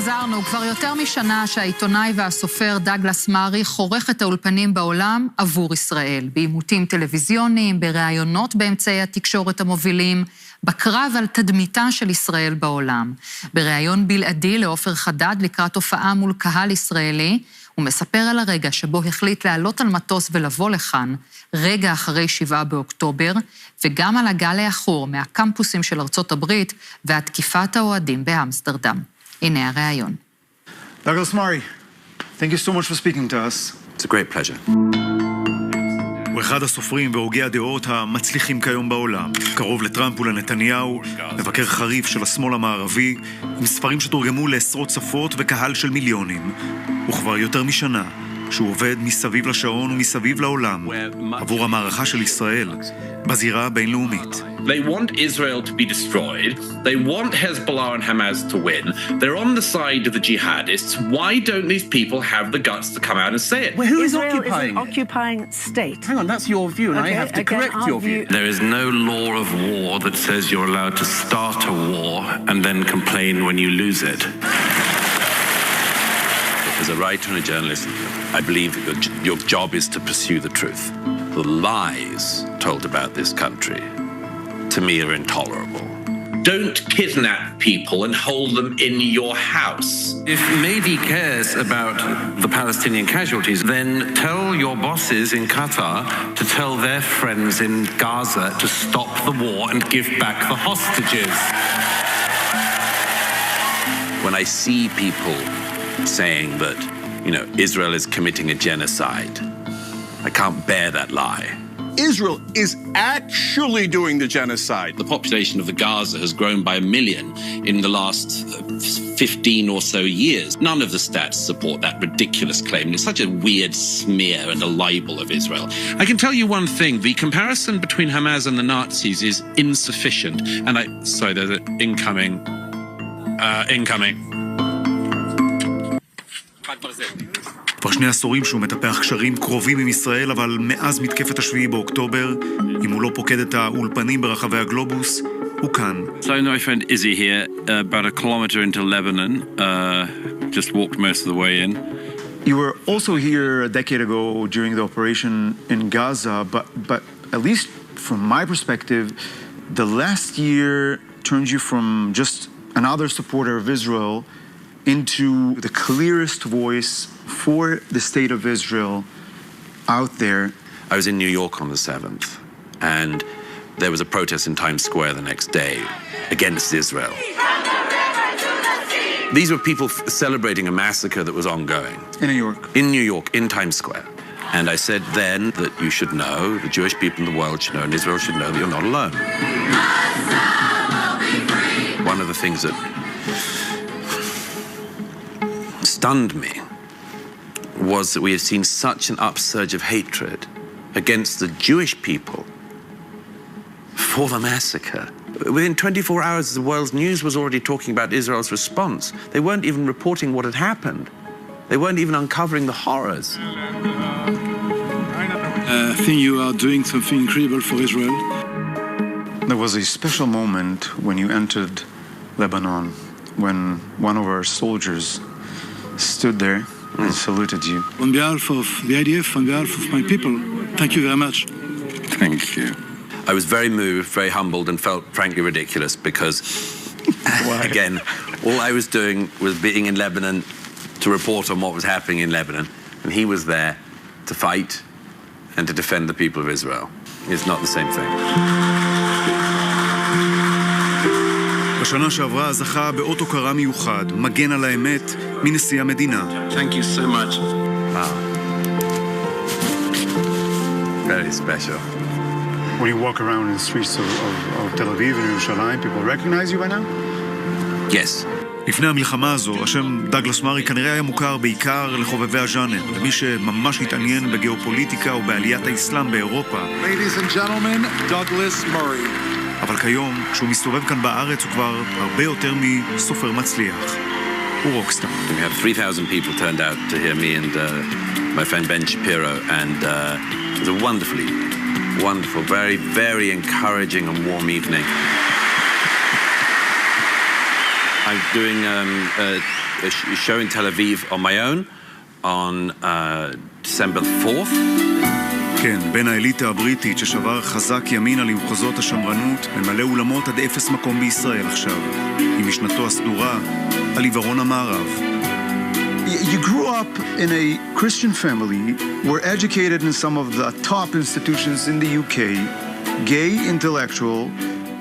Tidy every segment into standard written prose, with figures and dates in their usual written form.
חזרנו. כבר יותר משנה שהעיתונאי והסופר דגלס מארי חורך את האולפנים בעולם עבור ישראל. בעימותים טלוויזיוניים, בראיונות באמצעי התקשורת המובילים, בקרב על תדמיתה של ישראל בעולם. בראיון בלעדי לעופר חדד לקראת הופעה מול קהל ישראלי, הוא מספר על הרגע שבו החליט לעלות על מטוס ולבוא לכאן, רגע אחרי 7 באוקטובר, וגם על הגל לאחור מהקמפוסים של ארצות הברית והתקיפת האוהדים באמסטרדם. הנה הראיון. Douglas Murray, thank you so much for speaking to us. It's a great pleasure. הוא אחד הסופרים והוגי הדעות המצליחים כיום בעולם. קרוב לטראמפ ולנתניהו, מבקר חריף של השמאל המערבי, עם ספרים שתורגמו לעשרות שפות וקהל של מיליונים. וכבר יותר משנה שהוא עובד מסביב לשעון ומסביב לעולם עבור המערכה של ישראל בזירה הבינלאומית. They want Israel to be destroyed. They want Hezbollah and Hamas to win. They're on the side of the jihadists. Why don't these people have the guts to come out and say it? Well, who is Israel occupying? is an occupying state. Hang on, that's your view, and I have to correct your view. There is no law of war that says you're allowed to start a war and then complain when you lose it. As a writer and a journalist, I believe that your job is to pursue the truth. The lies told about this country, to me, are intolerable. Don't kidnap people and hold them in your house. If Mehdi cares about the Palestinian casualties, then tell your bosses in Qatar to tell their friends in Gaza to stop the war and give back the hostages. When I see people saying that, Israel is committing a genocide, I can't bear that lie. Israel is actually doing the genocide. The population of the Gaza has grown by 1 million in the last 15 or so years. None of the stats support that ridiculous claim. It's such a weird smear and a libel of Israel. I can tell you one thing. The comparison between Hamas and the Nazis is insufficient. And sorry, there's an incoming. כבר 2 עשורים שהוא מטפח קשרים קרובים עם ישראל, אבל מאז מתקפת 7 באוקטובר, אם הוא לא פוקד את האולפנים ברחבי הגלובוס, הוא כאן. So my friend Izzy here, about a kilometer into Lebanon, just walked most of the way in. You were also here a decade ago during the operation in Gaza, but at least from my perspective, the last year turned you from just another supporter of Israel into the clearest voice for the state of Israel out there. I was in New York on the 7th, and there was a protest in Times Square the next day against Israel. These were people celebrating a massacre that was ongoing. In New York? In New York, in Times Square. And I said then that you should know, the Jewish people in the world should know, and Israel should know that you're not alone. One of the things that stunned me was that we have seen such an upsurge of hatred against the Jewish people for the massacre. Within 24 hours, the world's news was already talking about Israel's response. They weren't even reporting what had happened. They weren't even uncovering the horrors. I think you are doing something incredible for Israel. There was a special moment when you entered Lebanon, when one of our soldiers stood there and saluted you. On behalf of the IDF, on behalf of my people, thank you very much. Thank you. I was very moved, very humbled, and felt frankly ridiculous because, again, all I was doing was being in Lebanon to report on what was happening in Lebanon, and he was there to fight and to defend the people of Israel. It's not the same thing. בשנה שעברה זכה באות הוקרה מיוחד, מגן על האמת, מנשיא המדינה. Thank you so much. Wow. Very special. When you walk around in the streets of Tel Aviv and Yerushalayim, people recognize you by now? Yes. לפני המלחמה הזו, השם דגלס מארי כנראה היה מוכר בעיקר לחובבי הז'אנר, למי שממש התעניין בגיאופוליטיקה ובעליית האסלאם באירופה. Ladies and gentlemen, Douglas Murray. אבל כיום, כשהוא מסתובב כאן בארץ, הוא כבר הרבה יותר מסופר מצליח. הוא רוקסטאר. We had 3,000 people turned out to hear me and my friend Ben Shapiro, and it was a wonderful, very, very encouraging and warm evening. I'm doing a show in Tel Aviv on my own on December 4th. כן, בין האליטה הבריטית ששבר חזק ימינה למחוזות השמרנות, ממלא אולמות עד אפס מקום בישראל עכשיו, עם משנתו הסדורה על עיוורון המערב. You grew up in a Christian family, were educated in some of the top institutions in the UK, gay intellectual,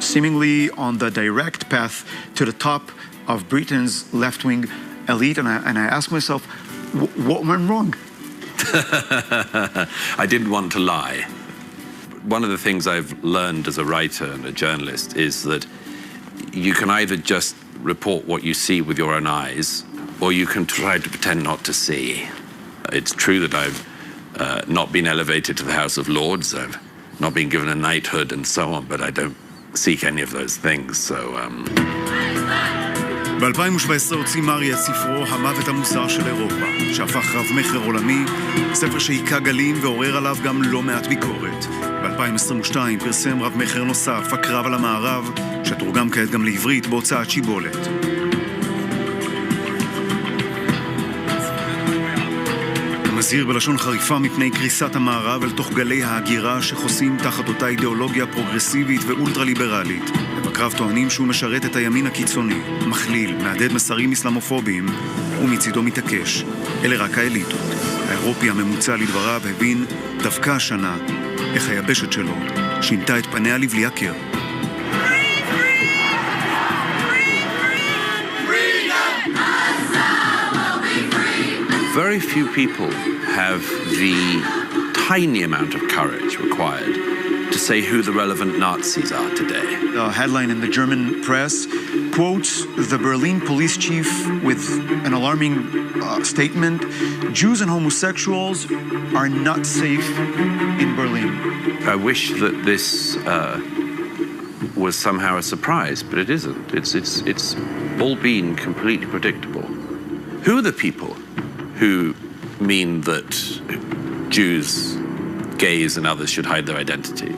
seemingly on the direct path to the top of Britain's left-wing elite, and I ask myself, what went wrong? I didn't want to lie. One of the things I've learned as a writer and a journalist is that you can either just report what you see with your own eyes, or you can try to pretend not to see. It's true that I've not been elevated to the House of Lords, I've not been given a knighthood and so on, but I don't seek any of those things, so... ב-2017 הוציא מרי את ספרו המוות המוסר של אירופה, שהפך רב מחר עולמי, ספר שהיכה גלים ועורר עליו גם לא מעט ביקורת. ב-2022 פרסם רב מחר נוסף, הקרב על המערב, שתורגם כעת גם לעברית בהוצאת שיבולת. מזהיר בלשון חריפה מפני קריסת המערב אל תוך גלי ההגירה שחוסים תחת אותה אידיאולוגיה פרוגרסיבית ואולטרה-ליברלית. בקרב טוענים שהוא משרת את הימין הקיצוני, מכליל, מעדד מסרים אסלאמופוביים, ומצידו מתעקש. אלה רק האליטות. האירופי הממוצע לדבריו הבין דווקא השנה איך היבשת שלו שינתה את פניה לבלי הכר. Very few people have the tiny amount of courage required to say who the relevant Nazis are today. A headline in the German press quotes the Berlin police chief with an alarming statement: Jews and homosexuals are not safe in Berlin. I wish that this was somehow a surprise, but it isn't. It's all been completely predictable. Who are the people who mean that Jews, gays and others should hide their identity?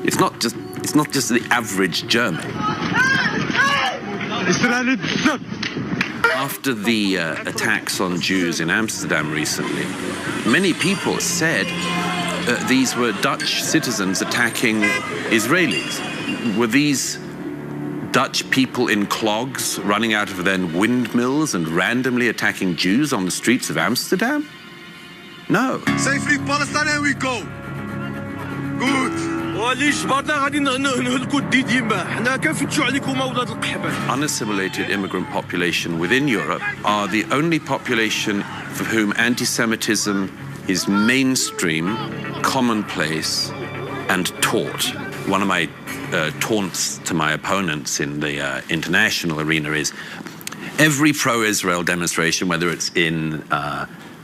It's not just the average German. After the attacks on Jews in Amsterdam recently, many people said these were Dutch citizens attacking Israelis. Were these Dutch people in clogs running out of their windmills and randomly attacking Jews on the streets of Amsterdam? No. Safely Palestine we go. Good. Unassimilated immigrant population within Europe are the only population for whom anti-Semitism is mainstream, commonplace, and taught. One of my taunts to my opponents in the international arena is every pro-Israel demonstration, whether it's in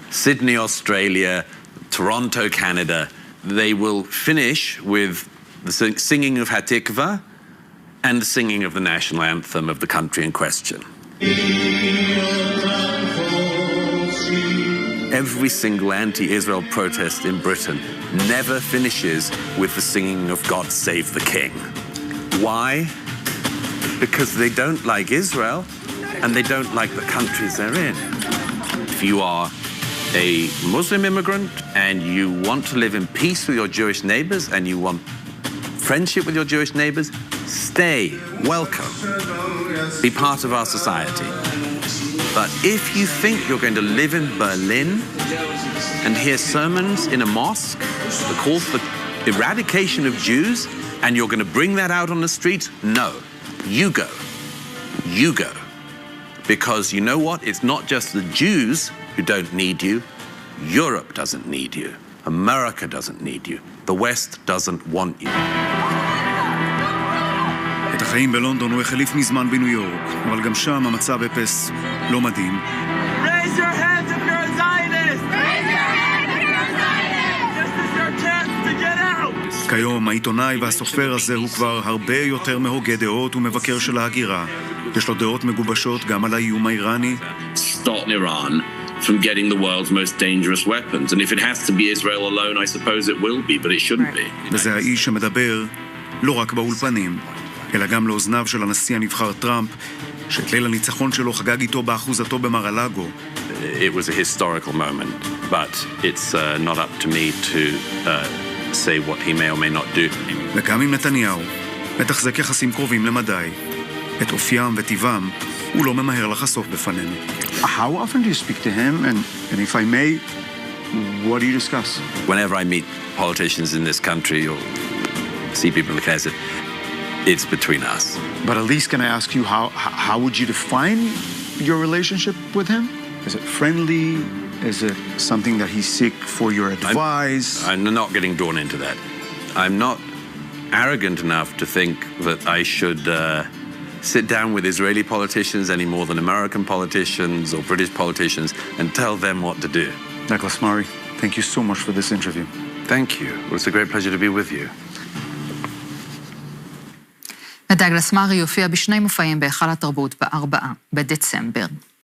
Sydney, Australia, Toronto, Canada, they will finish with the singing of Hatikva and the singing of the national anthem of the country in question. Every single anti-Israel protest in Britain never finishes with the singing of God Save the King. Why? Because they don't like Israel and they don't like the countries they're in. If you are a Muslim immigrant and you want to live in peace with your Jewish neighbors and you want friendship with your Jewish neighbors, stay, welcome, be part of our society. But if you think you're going to live in Berlin and hear sermons in a mosque that call for eradication of Jews and you're going to bring that out on the streets, no, you go. You go. Because you know what? It's not just the Jews who don't need you. Europe doesn't need you. America doesn't need you. The West doesn't want you. את החיים בלונדון הוא החליף מזמן בניו יורק, אבל גם שם המצב אפס לא מדהים. Raise your hands if you're a Zionist! Raise your hands if you're a Zionist! This is your chance to get out! כיום העיתונאי והסופר הזה הוא כבר הרבה יותר מהוגה דעות ומבקר של ההגירה. יש לו דעות מגובשות גם על האיום האיראני. Stop Iran from getting the world's most dangerous weapons. And if it has to be Israel alone, I suppose it will be, but it shouldn't be. וזה האיש שמדבר לא רק באולפנים, אלא גם לאוזניו של הנשיא הנבחר טראמפ, שאת ליל הניצחון שלו חגג איתו באחוזתו במר-הלאגו. It was a historical moment, but it's not up to me to say what he may or may not do. וגם עם נתניהו, מתחזק יחסים קרובים למדי. את אופיים וטבעם הוא לא ממהר לחשוף בפנינו. How often do you speak to him? And if I may, what do you discuss? Whenever I meet politicians in this country or see people in the Knesset, it's between us. But at least can I ask you, how would you define your relationship with him? Is it friendly? Is it something that he seek for your advice? I'm not getting drawn into that. I'm not arrogant enough to think that I should sit down with Israeli politicians any more than American politicians or British politicians and tell them what to do. Dagles Mari, thank you so much for this interview. Thank you. Well, it's a great pleasure to be with you. ודגלס מארי יופיע בשני מופעים בהיכל התרבות ב4 בדצמבר.